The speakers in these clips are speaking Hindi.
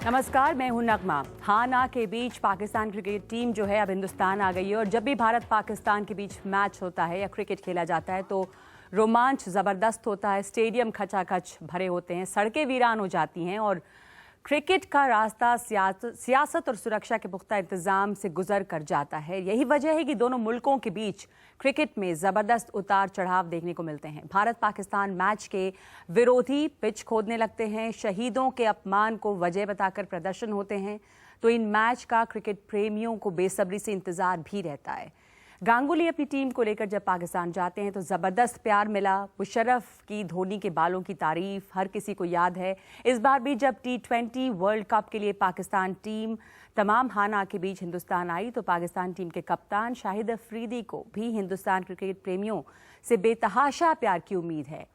नमस्कार, मैं हूं नगमा। हाँ ना के बीच पाकिस्तान क्रिकेट टीम जो है अब हिंदुस्तान आ गई है और जब भी भारत पाकिस्तान के बीच मैच होता है या क्रिकेट खेला जाता है तो रोमांच ज़बरदस्त होता है। स्टेडियम खचाखच भरे होते हैं, सड़कें वीरान हो जाती हैं और क्रिकेट का रास्ता सियासत और सुरक्षा के पुख्ता इंतजाम से गुजर कर जाता है। यही वजह है कि दोनों मुल्कों के बीच क्रिकेट में ज़बरदस्त उतार चढ़ाव देखने को मिलते हैं। भारत पाकिस्तान मैच के विरोधी पिच खोदने लगते हैं, शहीदों के अपमान को वजह बताकर प्रदर्शन होते हैं, तो इन मैच का क्रिकेट प्रेमियों को बेसब्री से इंतजार भी रहता है। गांगुली अपनी टीम को लेकर जब पाकिस्तान जाते हैं तो ज़बरदस्त प्यार मिला। मुशर्रफ की धोनी के बालों की तारीफ हर किसी को याद है। इस बार भी जब T20 वर्ल्ड कप के लिए पाकिस्तान टीम तमाम हाना के बीच हिंदुस्तान आई तो पाकिस्तान टीम के कप्तान शाहिद अफरीदी को भी हिंदुस्तान क्रिकेट प्रेमियों से बेतहाशा प्यार की उम्मीद है।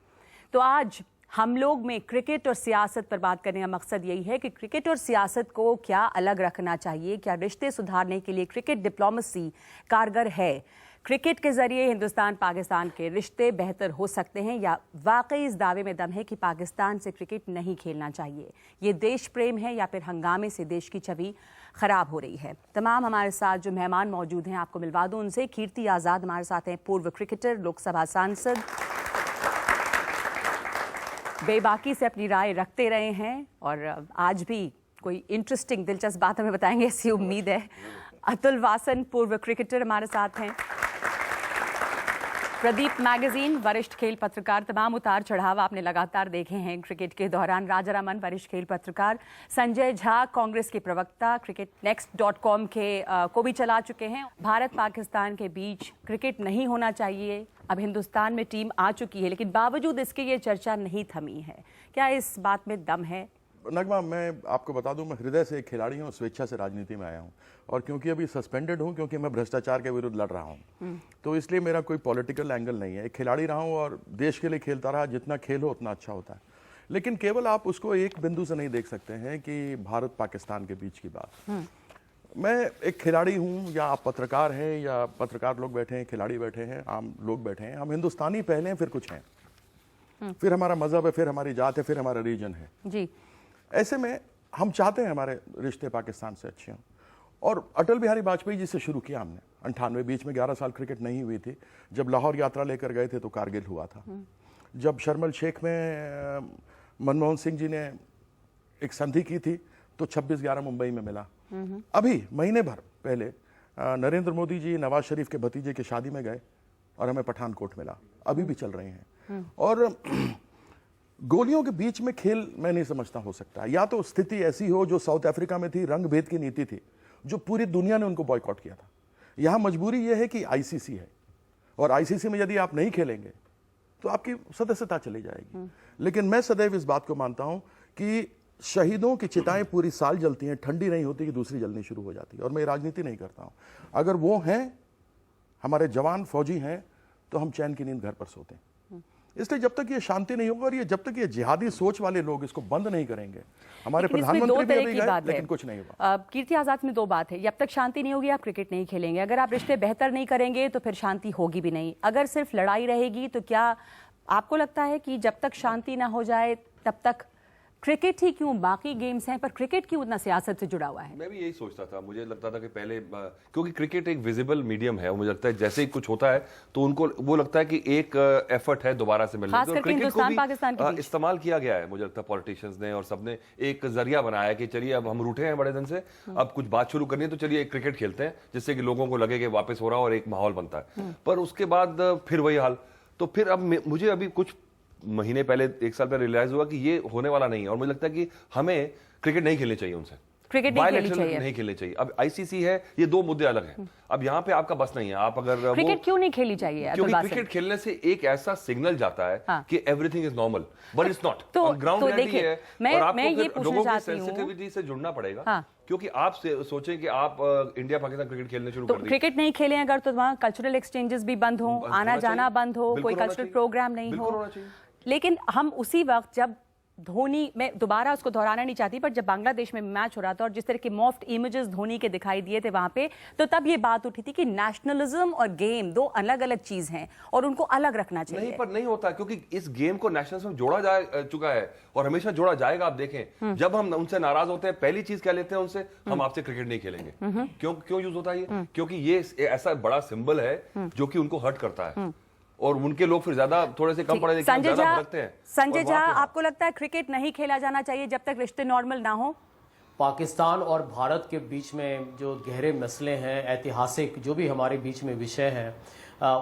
तो आज हम लोग में क्रिकेट और सियासत पर बात करने का मकसद यही है कि क्रिकेट और सियासत को क्या अलग रखना चाहिए, क्या रिश्ते सुधारने के लिए क्रिकेट डिप्लोमेसी कारगर है, क्रिकेट के जरिए हिंदुस्तान पाकिस्तान के रिश्ते बेहतर हो सकते हैं या वाकई इस दावे में दम है कि पाकिस्तान से क्रिकेट नहीं खेलना चाहिए। ये देश प्रेम है या फिर हंगामे से देश की छवि खराब हो रही है। तमाम हमारे साथ जो मेहमान मौजूद हैं आपको मिलवा दूं उनसे। कीर्ति आज़ाद हमारे साथ हैं, पूर्व क्रिकेटर, लोकसभा सांसद, बेबाकी से अपनी राय रखते रहे हैं और आज भी कोई इंटरेस्टिंग दिलचस्प बात हमें बताएंगे ऐसी उम्मीद है। अतुल वासन, पूर्व क्रिकेटर, हमारे साथ हैं। प्रदीप मैगजीन, वरिष्ठ खेल पत्रकार, तमाम उतार चढ़ाव आपने लगातार देखे हैं क्रिकेट के दौरान। राजारामन, वरिष्ठ खेल पत्रकार। संजय झा, कांग्रेस के प्रवक्ता, cricketnext.com को भी चला चुके हैं। भारत पाकिस्तान के बीच क्रिकेट नहीं होना चाहिए, अब हिंदुस्तान में टीम आ चुकी है, लेकिन बावजूद इसके ये चर्चा नहीं थमी है। क्या इस बात में दम है? नगमा, मैं आपको बता दूं, मैं हृदय से एक खिलाड़ी हूं, स्वेच्छा से राजनीति में आया हूं और क्योंकि अभी सस्पेंडेड हूं क्योंकि मैं भ्रष्टाचार के विरुद्ध लड़ रहा हूं, तो इसलिए मेरा कोई पॉलिटिकल एंगल नहीं है। एक खिलाड़ी रहा हूं और देश के लिए खेलता रहा। जितना खेल हो उतना अच्छा होता है, लेकिन केवल आप उसको एक बिंदु से नहीं देख सकते हैं कि भारत पाकिस्तान के बीच की बात। मैं एक खिलाड़ी हूं या आप पत्रकार हैं या पत्रकार लोग बैठे हैं, खिलाड़ी बैठे हैं, आम लोग बैठे हैं, हम हिंदुस्तानी पहले हैं, फिर कुछ हैं, फिर हमारा मजहब है, फिर हमारी जात है, फिर हमारा रीजन है जी। ऐसे में हम चाहते हैं हमारे रिश्ते पाकिस्तान से अच्छे हों और अटल बिहारी वाजपेयी जी से शुरू किया हमने 98। बीच में 11 साल क्रिकेट नहीं हुई थी। जब लाहौर यात्रा लेकर गए थे तो कारगिल हुआ था। जब शर्म अल शेख में मनमोहन सिंह जी ने एक संधि की थी तो 26/11 मुंबई में मिला। अभी महीने भर पहले नरेंद्र मोदी जी नवाज शरीफ के भतीजे की शादी में गए और हमें पठानकोट मिला। अभी भी चल रहे हैं और गोलियों के बीच में खेल मैं नहीं समझता हो सकता। या तो स्थिति ऐसी हो जो साउथ अफ्रीका में थी, रंग भेद की नीति थी, जो पूरी दुनिया ने उनको बॉयकॉट किया था। यहां मजबूरी यह है कि आईसीसी है और आईसीसी में यदि आप नहीं खेलेंगे तो आपकी सदस्यता चली जाएगी। लेकिन मैं सदैव इस बात को मानता हूं कि शहीदों की चिताएं पूरी साल जलती हैं, ठंडी नहीं होती कि दूसरी जलनी शुरू हो जाती है। और मैं राजनीति नहीं करता हूं। अगर वो हैं, हमारे जवान फौजी हैं, तो हम चैन की नींद घर पर सोते हैं। इसलिए जब तक ये शांति नहीं होगा और ये जब तक ये जिहादी सोच वाले लोग इसको बंद नहीं करेंगे, हमारे प्रधानमंत्री भी अभी गए लेकिन कुछ नहीं हुआ। कीर्ति आजाद में दो बात है, जब तक शांति नहीं होगी आप क्रिकेट नहीं खेलेंगे, अगर आप रिश्ते बेहतर नहीं करेंगे तो फिर शांति होगी भी नहीं, अगर सिर्फ लड़ाई रहेगी तो क्या आपको लगता है कि जब तक शांति ना हो जाए तब तक क्रिकेट ही क्यों, बाकी गेम्स हैं पर क्रिकेट क्यों उतना सियासत से जुड़ा हुआ है? मैं भी यही सोचता था। मुझे लगता था कि पहले क्योंकि क्रिकेट एक विजिबल मीडियम है, मुझे लगता है जैसे ही कुछ होता है तो उनको वो लगता है कि एक एफर्ट है दोबारा से मिलने का। क्रिकेट को भी इस्तेमाल किया गया है, मुझे लगता है पॉलिटिशियंस ने और सबने एक जरिया बनाया कि चलिए अब हम रूठे हैं बड़े दिन से, अब कुछ बात शुरू करनी है तो चलिए क्रिकेट खेलते हैं, जिससे कि लोगों को लगे कि वापस हो रहा और एक माहौल बनता है। पर उसके बाद फिर वही हाल। तो फिर अब मुझे अभी कुछ महीने पहले, 1 साल पहले रियलाइज हुआ कि ये होने वाला नहीं है और मुझे लगता है कि हमें क्रिकेट नहीं खेलनी चाहिए उनसे, क्रिकेट नहीं खेलनी चाहिए। अब आईसीसी है, ये दो मुद्दे अलग हैं। अब यहाँ पे आपका बस नहीं है। आप अगर क्रिकेट क्यों नहीं खेलनी चाहिए? क्योंकि क्रिकेट खेलने से एक ऐसा सिग्नल जाता है कि everything is normal, but it's not. Ground reality है और आपको लोगों की सेंसिटिविटी से जुड़ना पड़ेगा। क्योंकि आप सोचें कि आप इंडिया पाकिस्तान क्रिकेट खेलने शुरू कर दें, क्रिकेट नहीं खेलें अगर तो वहाँ कल्चरल एक्सचेंजेस भी बंद हो, आना जाना बंद हो, कोई कल्चरल प्रोग्राम नहीं हो। लेकिन हम उसी वक्त जब धोनी, मैं दोबारा उसको दोहराना नहीं चाहती, पर जब बांग्लादेश में मैच हो रहा था और जिस तरह के मॉफ्ड इमेजेस धोनी के दिखाई दिए थे वहां पे, तो तब ये बात उठी थी कि नेशनलिज्म और गेम दो अलग अलग चीज हैं और उनको अलग रखना चाहिए। नहीं, पर नहीं होता, क्योंकि इस गेम को नेशनलिज्म जोड़ा जा चुका है और हमेशा जोड़ा जाएगा। आप देखें, जब हम उनसे नाराज होते हैं, पहली चीज क्या लेते हैं उनसे, हम आपसे क्रिकेट नहीं खेलेंगे। क्यों यूज होता है ये? क्योंकि ये ऐसा बड़ा सिंबल है जो कि उनको हर्ट करता है और उनके लोग फिर ज्यादा थोड़े से कम पढ़े लिखे ज्यादा भटकते हैं। संजय झा, आपको लगता है क्रिकेट नहीं खेला जाना चाहिए जब तक रिश्ते नॉर्मल ना हो? पाकिस्तान और भारत के बीच में जो गहरे मसले हैं, ऐतिहासिक जो भी हमारे बीच में विषय है,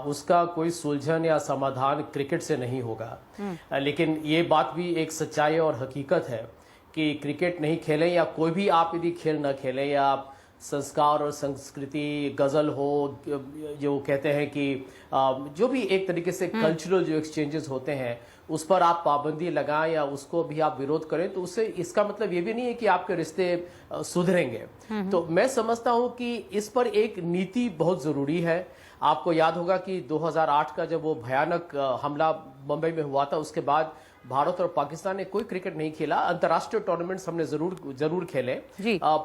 उसका कोई सुलझन या समाधान क्रिकेट से नहीं होगा। लेकिन ये बात भी एक सच्चाई और हकीकत है कि क्रिकेट नहीं खेलें या कोई भी आप यदि खेल न खेलें, या आप संस्कार और संस्कृति, गज़ल हो, जो कहते हैं कि जो भी एक तरीके से कल्चरल जो एक्सचेंजेस होते हैं उस पर आप पाबंदी लगाएं या उसको भी आप विरोध करें, तो उससे इसका मतलब ये भी नहीं है कि आपके रिश्ते सुधरेंगे। तो मैं समझता हूं कि इस पर एक नीति बहुत ज़रूरी है। आपको याद होगा कि 2008 का जब वो भयानक हमला मुंबई में हुआ था, उसके बाद भारत और पाकिस्तान ने कोई क्रिकेट नहीं खेला। अंतर्राष्ट्रीय टूर्नामेंट्स हमने जरूर खेले,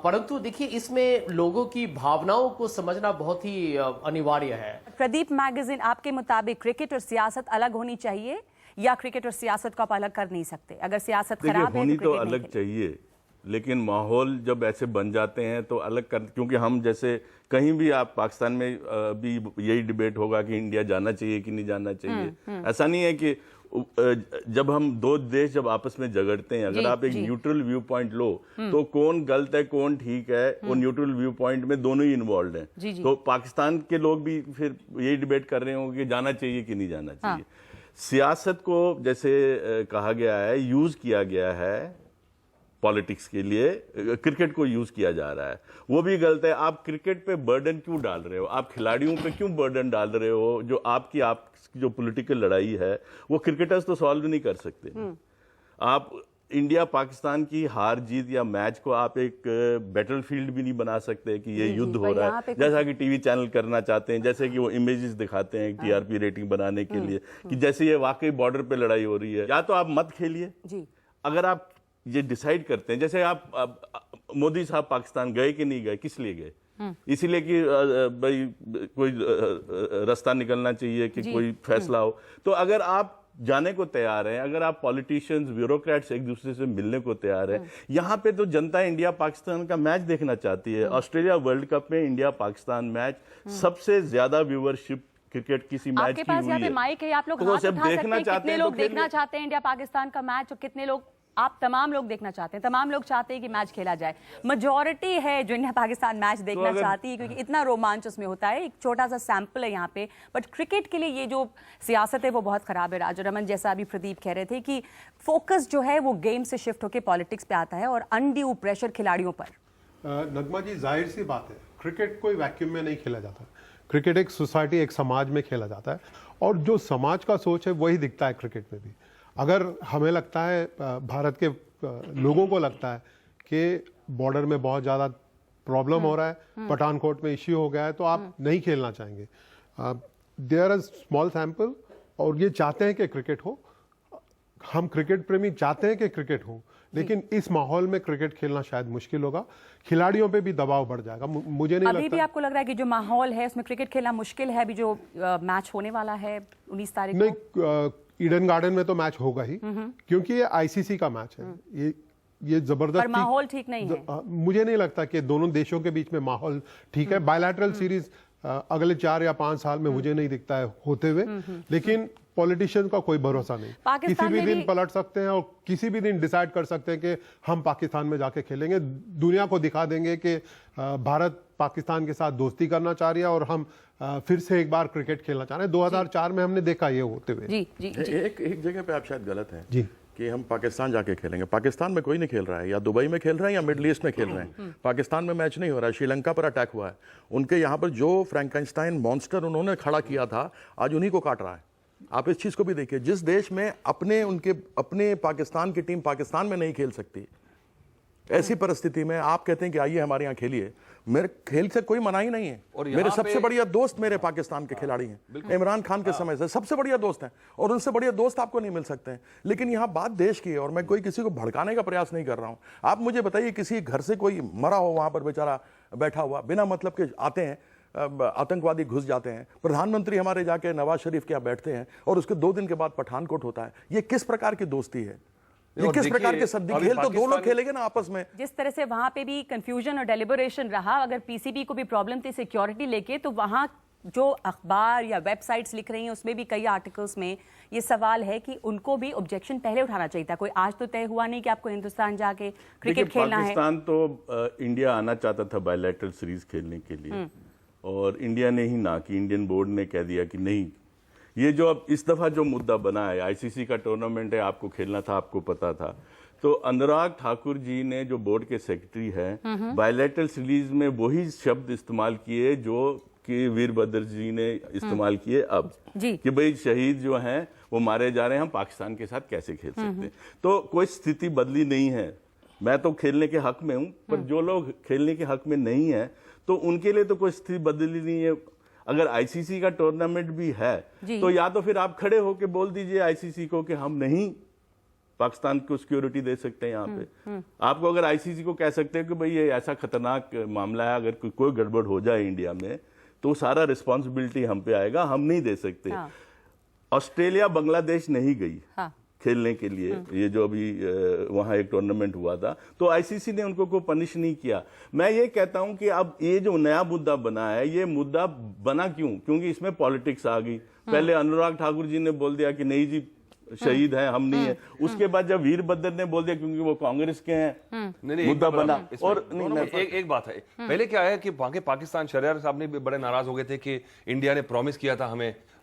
परंतु देखिए इसमें लोगों की भावनाओं को समझना बहुत ही अनिवार्य है। प्रदीप मैगजीन, आपके मुताबिक क्रिकेट और सियासत अलग होनी चाहिए या क्रिकेट और सियासत को आप अलग कर नहीं सकते? अगर सियासत खराब है होनी तो अलग चाहिए, लेकिन माहौल जब ऐसे बन जाते हैं तो अलग कर, क्योंकि हम जैसे कहीं भी आप पाकिस्तान में भी यही डिबेट होगा कि इंडिया जाना चाहिए कि नहीं जाना चाहिए। ऐसा नहीं है कि जब हम दो देश जब आपस में झगड़ते हैं, अगर आप एक न्यूट्रल व्यू पॉइंट लो तो कौन गलत है कौन ठीक है, वो न्यूट्रल व्यू पॉइंट में दोनों ही इन्वॉल्व हैं। तो पाकिस्तान के लोग भी फिर यही डिबेट कर रहे होंगे कि जाना चाहिए कि नहीं जाना चाहिए। सियासत को जैसे कहा गया है, यूज किया गया है पॉलिटिक्स के लिए, क्रिकेट को यूज किया जा रहा है, वो भी गलत है। आप क्रिकेट पे बर्डन क्यों डाल रहे हो? आप खिलाड़ियों पे क्यों बर्डन डाल रहे हो? जो आपकी जो पॉलिटिकल लड़ाई है वो क्रिकेटर्स तो सॉल्व नहीं कर सकते। आप इंडिया पाकिस्तान की हार जीत या मैच को आप एक बैटलफील्ड भी नहीं बना सकते कि ये युद्ध हो रहा है, जैसा कि टीवी चैनल करना चाहते हैं, जैसे कि वो इमेजेस दिखाते हैं टीआरपी रेटिंग बनाने के लिए, कि जैसे ये वाकई बॉर्डर पे लड़ाई हो रही है। या तो आप मत खेलिए। अगर आप ये डिसाइड करते हैं, जैसे आप मोदी साहब पाकिस्तान गए कि नहीं गए, किस लिए गए? इसीलिए कि भाई कोई रास्ता निकलना चाहिए कि कोई फैसला हो। तो अगर आप जाने को तैयार हैं, अगर आप पॉलिटिशियंस, ब्यूरोक्रेट्स एक दूसरे से मिलने को तैयार हैं, यहाँ पे तो जनता इंडिया पाकिस्तान का मैच देखना चाहती है। ऑस्ट्रेलिया वर्ल्ड कप में इंडिया पाकिस्तान मैच सबसे ज्यादा व्यूवरशिप क्रिकेट किसी मैच की हुई है। आपके पास यहाँ पे माइक है, आप लोग हाथ उठा सकते हैं। कितने लोग देखना चाहते हैं इंडिया पाकिस्तान का मैच और कितने लोग, आप तमाम लोग देखना चाहते हैं? तमाम लोग चाहते हैं कि मैच खेला जाए। मेजॉरिटी है जो इंडिया पाकिस्तान मैच देखना चाहती है, क्योंकि इतना रोमांच उसमें होता है। एक छोटा सा सैंपल है यहाँ पे, बट क्रिकेट के लिए ये जो सियासत है वो बहुत खराब है। राजा रमन, जैसा अभी प्रदीप कह रहे थे कि फोकस जो है वो गेम से शिफ्ट होकर पॉलिटिक्स पे आता है और अनड्यू प्रेशर खिलाड़ियों पर। नगमा जी, जाहिर सी बात है, क्रिकेट कोई वैक्यूम में नहीं खेला जाता। क्रिकेट एक सोसाइटी, एक समाज में खेला जाता है और जो समाज का सोच है वही दिखता है क्रिकेट में भी। अगर हमें लगता है, भारत के लोगों को लगता है कि बॉर्डर में बहुत ज़्यादा प्रॉब्लम हो रहा है, पठानकोट में इश्यू हो गया है, तो आप नहीं खेलना चाहेंगे। देयर इज स्मॉल सैंपल, और ये चाहते हैं कि क्रिकेट हो। हम क्रिकेट प्रेमी चाहते हैं कि क्रिकेट हो, लेकिन इस माहौल में क्रिकेट खेलना शायद मुश्किल होगा। खिलाड़ियों पे भी दबाव बढ़ जाएगा। मुझे नहीं अभी लगता। भी आपको लग रहा है कि जो माहौल है उसमें क्रिकेट खेलना मुश्किल है? अभी जो मैच होने वाला है 19 तारीख को, नहीं, ईडन गार्डन में तो मैच होगा ही, क्योंकि ये आईसीसी का मैच है। ये जबरदस्त, पर माहौल ठीक नहीं है। मुझे नहीं लगता कि दोनों देशों के बीच में माहौल ठीक है। बायलैटरल सीरीज अगले 4 या 5 साल में मुझे नहीं दिखता है होते हुए, लेकिन पॉलिटिशियन का कोई भरोसा नहीं। किसी भी दिन पलट सकते हैं और किसी भी दिन डिसाइड कर सकते हैं कि हम पाकिस्तान में जाके खेलेंगे, दुनिया को दिखा देंगे कि भारत पाकिस्तान के साथ दोस्ती करना चाह रही है और हम फिर से एक बार क्रिकेट खेलना चाह रहे हैं। 2004 में हमने देखा ये होते हुए। एक जगह पे आप शायद गलत हैं जी, कि हम पाकिस्तान जाके खेलेंगे। पाकिस्तान में कोई नहीं खेल रहा है, या दुबई में खेल रहे हैं या मिडल ईस्ट में खेल रहे हैं। पाकिस्तान में मैच नहीं हो रहा है। श्रीलंका पर अटैक हुआ है, उनके यहाँ पर जो फ्रैंकेनस्टाइन मॉन्स्टर उन्होंने खड़ा किया था, आज उन्हीं को काट रहा है। आप इस चीज को भी देखिए, जिस देश में अपने पाकिस्तान की टीम पाकिस्तान में नहीं खेल सकती, ऐसी परिस्थिति में आप कहते हैं कि आइए हमारे यहाँ खेलिए। मेरे खेल से कोई मना ही नहीं है। और मेरे यहाँ सबसे पे- बढ़िया दोस्त मेरे पाकिस्तान के खिलाड़ी हैं, इमरान खान के समय से सबसे बढ़िया दोस्त हैं, और उनसे बढ़िया दोस्त आपको नहीं मिल सकते हैं। लेकिन यहाँ बात देश की है, और मैं कोई किसी को भड़काने का प्रयास नहीं कर रहा हूँ। आप मुझे बताइए, किसी घर से कोई मरा हो वहां पर बेचारा बैठा हुआ, बिना मतलब के आते हैं आतंकवादी, घुस जाते हैं, प्रधानमंत्री हमारे जाके नवाज शरीफ के यहाँ बैठते हैं, और उसके 2 दिन के बाद पठानकोट होता है। ये किस प्रकार की दोस्ती है? ये किस प्रकार के सदी? खेल तो 2 लोग खेलेंगे ना आपस में। जिस तरह से वहां पे भी कंफ्यूजन और डेलिबरेशन रहा, अगर पीसीबी को भी प्रॉब्लम थी सिक्योरिटी लेके, तो वहां जो अखबार या वेबसाइट्स लिख रही हैं उसमें भी कई आर्टिकल्स में ये सवाल है कि उनको भी ऑब्जेक्शन पहले उठाना चाहिए था। कोई आज तो तय हुआ नहीं कि आपको हिंदुस्तान जाके क्रिकेट खेलना है। पाकिस्तान तो इंडिया आना चाहता था बायलैटरल सीरीज खेलने के लिए, और इंडिया ने ही ना की। इंडियन बोर्ड ने कह दिया कि नहीं। ये जो अब इस दफा जो मुद्दा बना है, आईसीसी का टूर्नामेंट है, आपको खेलना था, आपको पता था, तो अनुराग ठाकुर जी ने, जो बोर्ड के सेक्रेटरी हैं, बायलैटरल सीरीज में वही शब्द इस्तेमाल किए जो कि वीरभद्र जी ने इस्तेमाल किए अब, कि भाई शहीद जो हैं वो मारे जा रहे हैं, हम पाकिस्तान के साथ कैसे खेल सकते हैं। तो कोई स्थिति बदली नहीं है। मैं तो खेलने के हक में हूं, पर जो लोग खेलने के हक में नहीं है तो उनके लिए तो कोई स्थिति बदली नहीं है। अगर आईसीसी का टूर्नामेंट भी है तो या तो फिर आप खड़े होकर बोल दीजिए आईसीसी को कि हम नहीं पाकिस्तान को सिक्योरिटी दे सकते हैं। यहाँ पे आपको अगर आईसीसी को कह सकते हैं कि भाई ये ऐसा खतरनाक मामला है, अगर कोई गड़बड़ हो जाए इंडिया में तो सारा रिस्पॉन्सिबिलिटी हम पे आएगा, हम नहीं दे सकते। ऑस्ट्रेलिया बांग्लादेश नहीं गई खेलने के लिए, ये जो अभी वहां एक टूर्नामेंट हुआ था, तो आईसीसी ने उनको कोई पनिश नहीं किया। मैं ये कहता हूं कि अब ये जो नया मुद्दा बना है, ये मुद्दा बना क्यों? क्योंकि इसमें पॉलिटिक्स आ गई। पहले अनुराग ठाकुर जी ने बोल दिया कि नहीं जी शहीद हैं, हम नहीं है। उसके बाद जब वीरभद्र ने बोल दिया क्योंकि वो कांग्रेस के हैं, मुद्दा बना। और एक बात है, पहले क्या है कि पाकिस्तान शहरयार साहब ने भी बड़े नाराज हो गए थे कि इंडिया ने प्रॉमिस किया था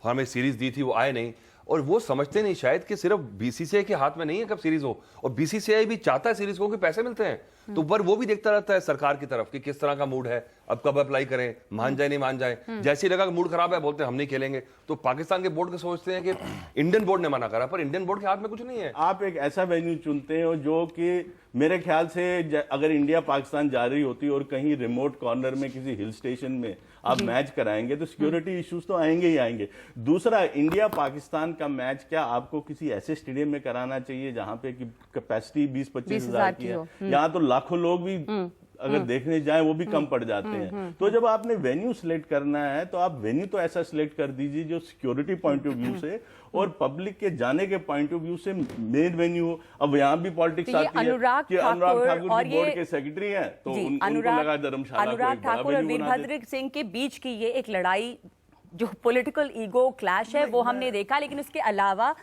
हमें सीरीज दी थी, वो आए नहीं। और वो समझते नहीं शायद कि सिर्फ बीसीसीआई के हाथ में नहीं है कब सीरीज हो, और बीसीसीआई भी चाहता है सीरीज को कि पैसे मिलते हैं, तो पर वो भी देखता रहता है सरकार की तरफ कि किस तरह का मूड है, अब कब अप्लाई करें, मान जाए नहीं मान जाए। जैसे ही लगा कि मूड खराब है बोलते हैं हम नहीं खेलेंगे। तो पाकिस्तान के बोर्ड को सोचते हैं कि इंडियन बोर्ड ने मना करा, पर इंडियन बोर्ड के हाथ में कुछ नहीं है। आप एक ऐसा वेन्यू चुनते हो जो कि मेरे ख्याल से अगर इंडिया पाकिस्तान जा रही होती और कहीं रिमोट कॉर्नर में किसी हिल स्टेशन में आप मैच कराएंगे तो सिक्योरिटी इश्यूज तो आएंगे ही आएंगे। दूसरा, इंडिया पाकिस्तान का मैच क्या आपको किसी ऐसे स्टेडियम में कराना चाहिए जहां पे की कैपेसिटी 20-25 हजार की है? यहाँ तो लाखों लोग भी अगर देखने जाएं वो भी कम पड़ जाते हैं। तो जब आपने वेन्यू सिलेक्ट करना है तो आप वेन्यू तो ऐसा सिलेक्ट कर दीजिए जो सिक्योरिटी पॉइंट ऑफ व्यू से और पब्लिक के जाने के पॉइंट ऑफ व्यू से मेन वेन्यू हो। अब यहाँ भी पॉलिटिक्स आती है कि अनुराग ठाकुर जो बोर्ड के सेक्रेटरी हैं तो उनको लगा धर्मशाला को अनुराग ठाकुर और वीरभद्र सिंह के बीच की ये एक लड़ाई जो पॉलिटिकल ईगो क्लैश है वो हमने देखा। लेकिन उसके अलावा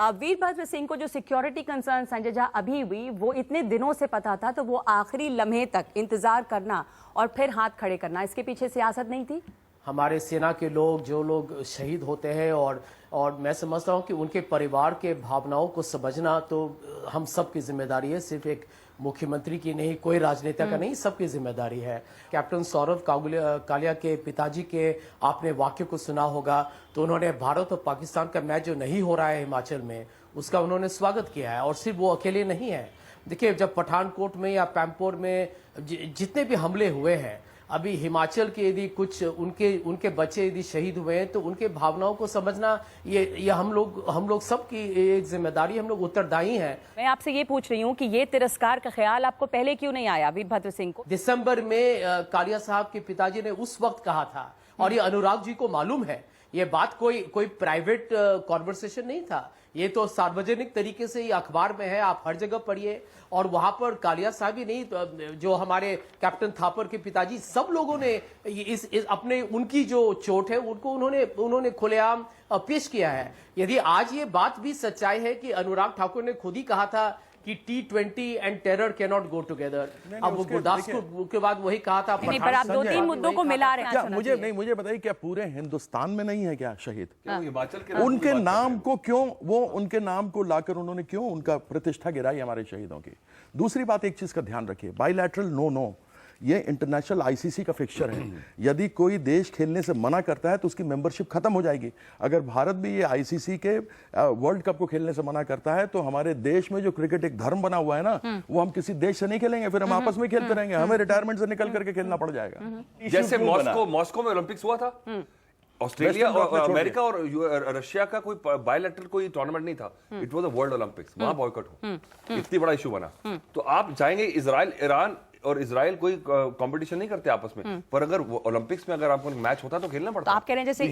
वीरभद्र सिंह को जो सिक्योरिटी कंसर्न संजय झा अभी हुई वो इतने दिनों से पता था, तो वो आखिरी लम्हे तक इंतजार करना और फिर हाथ खड़े करना, इसके पीछे सियासत नहीं थी? हमारे सेना के लोग जो लोग शहीद होते हैं और मैं समझता हूं कि उनके परिवार के भावनाओं को समझना तो हम सब की जिम्मेदारी है, सिर्फ एक मुख्यमंत्री की नहीं, कोई राजनेता का नहीं, सबकी जिम्मेदारी है। कैप्टन सौरव कालिया के पिताजी के आपने वाक्य को सुना होगा, तो उन्होंने भारत और पाकिस्तान का मैच जो नहीं हो रहा है हिमाचल में उसका उन्होंने स्वागत किया है। और सिर्फ वो अकेले नहीं है। देखिए, जब पठानकोट में या पैम्पोर में जितने भी हमले हुए हैं, अभी हिमाचल के यदि कुछ उनके बच्चे यदि शहीद हुए हैं तो उनके भावनाओं को समझना ये हम लोग सबकी एक जिम्मेदारी, हम लोग उत्तरदायी हैं। मैं आपसे ये पूछ रही हूँ कि ये तिरस्कार का ख्याल आपको पहले क्यों नहीं आया वीरभद्र सिंह को? दिसंबर में कालिया साहब के पिताजी ने उस वक्त कहा था, और ये अनुराग जी को मालूम है, ये बात कोई प्राइवेट कॉन्वर्सेशन नहीं था, ये तो सार्वजनिक तरीके से ये अखबार में है, आप हर जगह पढ़िए। और वहां पर कालिया साहब ही नहीं, जो हमारे कैप्टन थापर के पिताजी, सब लोगों ने इस अपने उनकी जो चोट है उनको उन्होंने खुलेआम पेश किया है। यदि आज ये बात भी सच्चाई है कि अनुराग ठाकुर ने खुद ही कहा था कि T20 and terror can not go together, अब वो गुरदासपुर के बाद वही कहा था। नहीं, पर आप 2-3 मुद्दों को मिला रहे हैं। मुझे बताइए, क्या पूरे हिंदुस्तान में नहीं है क्या शहीद? हिमाचल के उनके नाम को क्यों, वो उनके नाम को लाकर उन्होंने क्यों उनका प्रतिष्ठा गिराई हमारे शहीदों की? दूसरी बात, एक चीज का ध्यान रखिए, बायलैटरल नो ये इंटरनेशनल आईसीसी का फिक्सचर है। यदि कोई देश खेलने से मना करता है तो उसकी मेंबरशिप खत्म हो जाएगी। अगर भारत भी ये आईसीसी के वर्ल्ड कप को खेलने से मना करता है तो हमारे देश में जो क्रिकेट एक धर्म बना हुआ है ना, वो हम किसी देश से नहीं खेलेंगे, फिर हम आपस में खेलते रहेंगे, हमें रिटायरमेंट से निकल करके खेलना पड़ जाएगा। जैसे मॉस्को में ओलंपिक्स हुआ था, ऑस्ट्रेलिया और अमेरिका और रशिया का कोई बायलैटरल कोई टूर्नामेंट नहीं था, it was a world Olympics, वहां बॉयकॉट हो, इतनी बड़ा इशू बना। तो आप जाएंगे इजराइल, ईरान और इजराइल कोई कंपटीशन नहीं करते आपस में, पर अगर ओलंपिक्स में अगर आपको मैच होता तो खेलना पड़ता। तो आप कह रहे हैं जैसे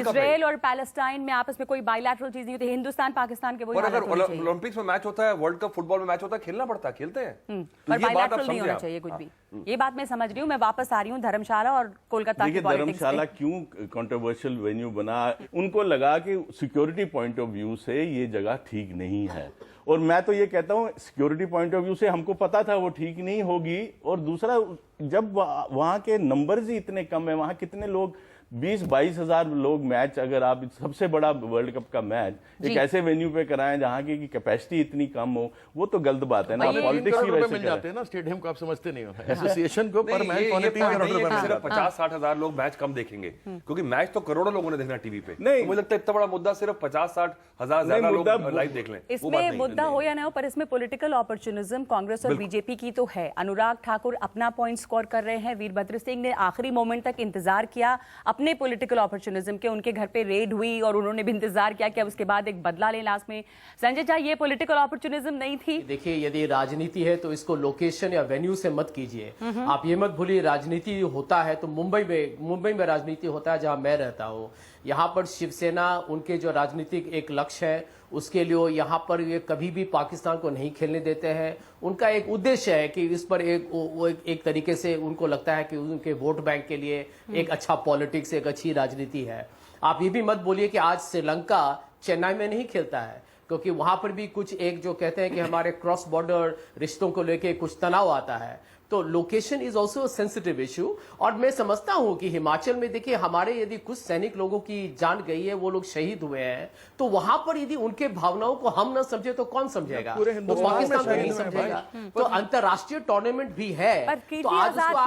इजराइल और पैलेस्टाइन में आपस में कोई बायलैटरल चीज नहीं होती, हिंदुस्तान पाकिस्तान के, पर अगर ओलंपिक्स में मैच होता है, वर्ल्ड कप फुटबॉल में मैच होता है, खेलना पड़ता है, खेलते हैं, पर बायलैटरल नहीं होना चाहिए कुछ भी। ये बात मैं समझ रही हूँ। मैं वापस आ रही हूँ धर्मशाला और कोलकाता की पॉलिटिक्स। धर्मशाला क्यों कंट्रोवर्शियल वेन्यू बना? उनको लगा कि सिक्योरिटी पॉइंट ऑफ व्यू से ये जगह ठीक नहीं है, और मैं तो ये कहता हूं सिक्योरिटी पॉइंट ऑफ व्यू से हमको पता था वो ठीक नहीं होगी। और दूसरा, जब वहां के नंबर्स ही इतने कम है, वहां कितने लोग 20-22 हजार लोग मैच, अगर आप सबसे बड़ा वर्ल्ड कप का मैच एक ऐसे वेन्यू पे कराएं जहां की कैपेसिटी इतनी कम हो, वो तो गलत बात है ना। पॉलिटिक्स की वजह से मिल जाते हैं ना स्टेडियम को, आप समझते नहीं हो एसोसिएशन को पर मैच 3 करोड़ रुपए सिर्फ 50-60 हजार लोग मैच कम देखेंगे, क्योंकि मैच तो करोड़ों लोगों ने देखना टीवी पे। नहीं, मुझे लगता है इतना बड़ा मुद्दा सिर्फ 50-60 हजार ज्यादा लोग लाइव देख लें, इसमें मुद्दा हो या ना हो, पर इसमें पॉलिटिकल अपॉर्चुनिज्म कांग्रेस और बीजेपी की तो है। अनुराग ठाकुर अपना पॉइंट स्कोर कर रहे हैं, वीरभद्र सिंह ने आखिरी मोमेंट तक इंतजार किया अपने पॉलिटिकल अपॉर्चुनिज्म के, उनके घर पे रेड हुई और उन्होंने भी इंतजार किया कि अब उसके बाद एक बदला लें लास्ट में। संजय झा, ये पॉलिटिकल अपॉर्चुनिज्म नहीं थी? देखिए, यदि राजनीति है तो इसको लोकेशन या वेन्यू से मत कीजिए। आप ये मत भूलिए, राजनीति होता है तो मुंबई में राजनीति होता है जहां मैं रहता हूं। यहाँ पर शिवसेना, उनके जो राजनीतिक एक लक्ष्य है उसके लिए यहाँ पर ये कभी भी पाकिस्तान को नहीं खेलने देते हैं। उनका एक उद्देश्य है कि इस पर एक तरीके से उनको लगता है कि उनके वोट बैंक के लिए एक अच्छा पॉलिटिक्स, एक अच्छी राजनीति है। आप ये भी मत बोलिए कि आज श्रीलंका चेन्नई में नहीं खेलता है, क्योंकि वहां पर भी कुछ एक जो कहते हैं कि हमारे क्रॉस बॉर्डर रिश्तों को लेकर कुछ तनाव आता है। तो location is also sensitive issue. और मैं समझता हूं कि हिमाचल में देखिए, हमारे यदि कुछ सैनिक लोगों की जान गई है, वो लोग शहीद हुए हैं, तो वहां पर यदि उनके भावनाओं को हम न समझे तो कौन समझेगा? तो पाकिस्तान भी नहीं समझेगा। तो अंतरराष्ट्रीय टूर्नामेंट भी है, तो आज उसको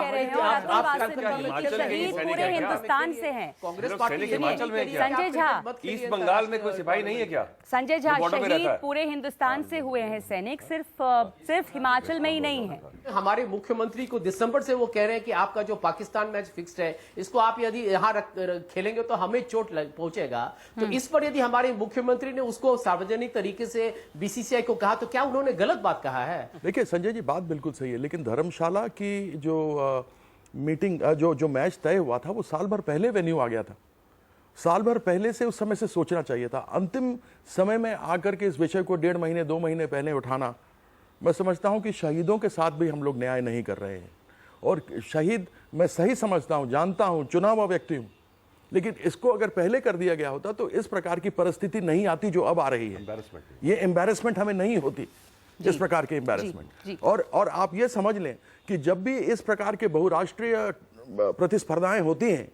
शहीद पूरे हिंदुस्तान से हैं। कांग्रेस पार्टी हिमाचल में संजय झा, ईस्ट बंगाल में कोई सिपाही नहीं है क्या? संजय झा, शहीद पूरे हिंदुस्तान से हुए हैं सैनिक, सिर्फ हिमाचल में ही नहीं है। हमारे मुख्यमंत्री को दिसंबर से वो कह रहे हैं कि आपका जो पाकिस्तान मैच फिक्स्ड है, इसको आप यदि यहाँ खेलेंगे तो हमें चोट पहुंचेगा। तो इस पर यदि हमारे मुख्यमंत्री ने उसको सार्वजनिक तरीके से बीसीसीआई को कहा, तो क्या उन्होंने गलत बात कहा है? देखिए संजय जी, बात बिल्कुल सही है, लेकिन धर्मशाला की जो मीटिंग, जो मैच तय हुआ था, वो साल भर पहले वेन्यू आ गया था। साल भर पहले से उस समय से सोचना चाहिए था। अंतिम समय में आकर के इस विषय को 1.5 महीने 2 महीने पहले उठाना, मैं समझता हूं कि शहीदों के साथ भी हम लोग न्याय नहीं कर रहे हैं। और शहीद मैं सही समझता हूं, जानता हूं, चुना हुआ व्यक्ति हूं, लेकिन इसको अगर पहले कर दिया गया होता तो इस प्रकार की परिस्थिति नहीं आती जो अब आ रही है। ये एम्बैरेसमेंट हमें नहीं होती, इस प्रकार के एम्बैरेसमेंट। और आप ये समझ लें कि जब भी इस प्रकार के बहुराष्ट्रीय प्रतिस्पर्धाएं होती हैं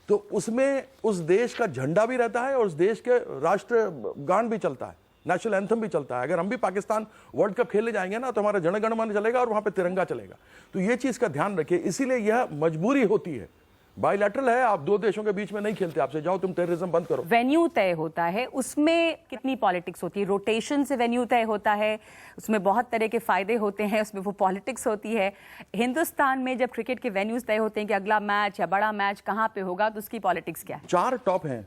तो उसमें उस देश का झंडा भी रहता है और उस देश के राष्ट्रगान भी चलता है, नेशनल एंथम भी चलता है। अगर हम भी पाकिस्तान वर्ल्ड कप खेलने जाएंगे ना, तो हमारा जन गण मन चलेगा और वहां पे तिरंगा चलेगा। तो ये चीज का ध्यान रखिए, इसीलिए यह मजबूरी होती है। बायलैटरल है, आप 2 देशों के बीच में नहीं खेलते, आपसे जाओ तुम टेररिज्म बंद करो। वेन्यू तय होता है, उसमें कितनी पॉलिटिक्स होती है? रोटेशन से वेन्यू तय होता है, उसमें बहुत तरह के फायदे होते हैं, उसमें वो पॉलिटिक्स होती है। हिंदुस्तान में जब क्रिकेट के वेन्यूज तय होते हैं कि अगला मैच या बड़ा मैच कहाँ पे होगा, तो उसकी पॉलिटिक्स क्या है? 4 टॉप हैं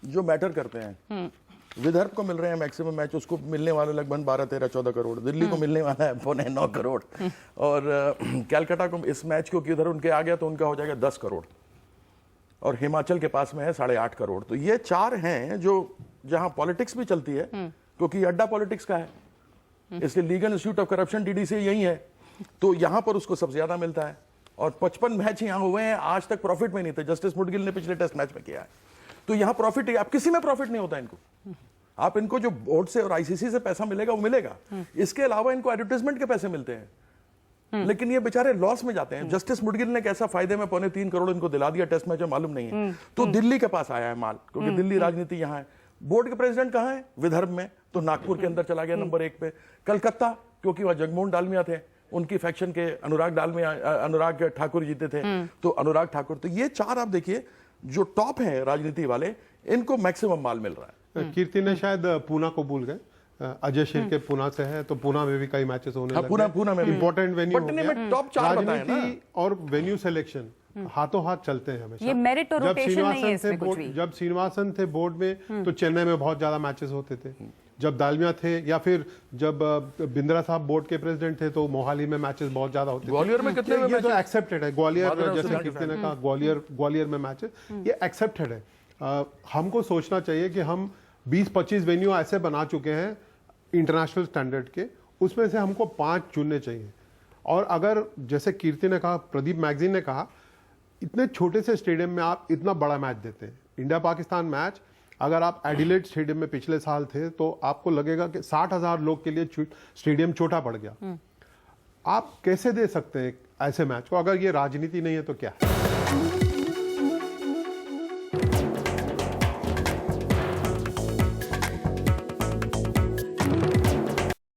जो मैटर करते हैं। विदर्भ को मिल रहे हैं मैक्सिमम मैच, उसको मिलने वाले लगभग 12, 13, 14 करोड़। दिल्ली को मिलने वाला है 9 करोड़। और कैलकाटा को इस मैच को किधर उनके आ गया तो उनका हो जाएगा 10 करोड़। और हिमाचल के पास में है 8.5 करोड़। तो ये 4 हैं जो जहां पॉलिटिक्स भी चलती है, क्योंकि अड्डा पॉलिटिक्स का है, इसलिए legal institute of corruption DDC यही है, तो यहां पर उसको सबसे ज्यादा मिलता है। और 55 मैच यहां हुए हैं, आज तक प्रॉफिट में नहीं थे। जस्टिस मुडगिल ने पिछले टेस्ट मैच में किया है। तो यहां प्रॉफिट है, आप किसी में प्रॉफिट नहीं होता इनको। आप इनको जो बोर्ड से और आईसीसी से पैसा मिलेगा वो मिलेगा, इसके अलावा इनको एडवर्टाइजमेंट के पैसे मिलते हैं, लेकिन ये बेचारे लॉस में जाते हैं। जस्टिस मुडगिल ने कैसा फायदे में 3.25 करोड़ इनको दिला दिया टेस्ट मैच में, मालूम नहीं है। तो दिल्ली के पास आया है माल, क्योंकि दिल्ली राजनीति यहां है। बोर्ड के प्रेसिडेंट कहां है? विदर्भ में, तो नागपुर के अंदर चला गया नंबर 1 पे। कलकत्ता, क्योंकि वह जगमोहन डालमिया थे, उनकी फैक्शन के अनुराग ठाकुर जीते थे, तो अनुराग ठाकुर, तो ये 4 आप देखिए जो टॉप हैं राजनीति वाले, इनको मैक्सिमम माल मिल रहा है। कीर्ति ने शायद पूना को भूल गए, अजय शिर्के पूना से है, तो पूना में भी कई मैचेस होने लगे। पूना में इंपॉर्टेंट वेन्यू पटने में टॉप 4 बताए ना। राजनीति और वेन्यू सिलेक्शन हाथों हाथ चलते हैं हमेशा। ये मेरिट और रोटेशन नहीं है इसमें कुछ भी। जब श्रीनिवासन थे बोर्ड में तो चेन्नई में बहुत ज्यादा मैचेस होते थे। जब दालमिया थे या फिर जब बिंद्रा साहब बोर्ड के प्रेसिडेंट थे तो मोहाली में मैचेस बहुत ज्यादा होते थे। ग्वालियर में कितने ये तो एक्सेप्टेड है। ग्वालियर, जैसे कीर्ति ने कहा, ग्वालियर में मैचेस ये एक्सेप्टेड है। हमको सोचना चाहिए कि हम 20-25 वेन्यू ऐसे बना चुके हैं इंटरनेशनल स्टैंडर्ड के, उसमें से हमको 5 चुनने चाहिए। और अगर जैसे कीर्ति ने कहा, प्रदीप मैगजीन ने कहा, इतने छोटे से स्टेडियम में आप इतना बड़ा मैच देते हैं। इंडिया पाकिस्तान मैच अगर आप एडिलेड स्टेडियम में पिछले साल थे तो आपको लगेगा कि 60,000 लोग के लिए स्टेडियम छोटा पड़ गया। आप कैसे दे सकते हैं ऐसे मैच को? अगर ये राजनीति नहीं है तो क्या है?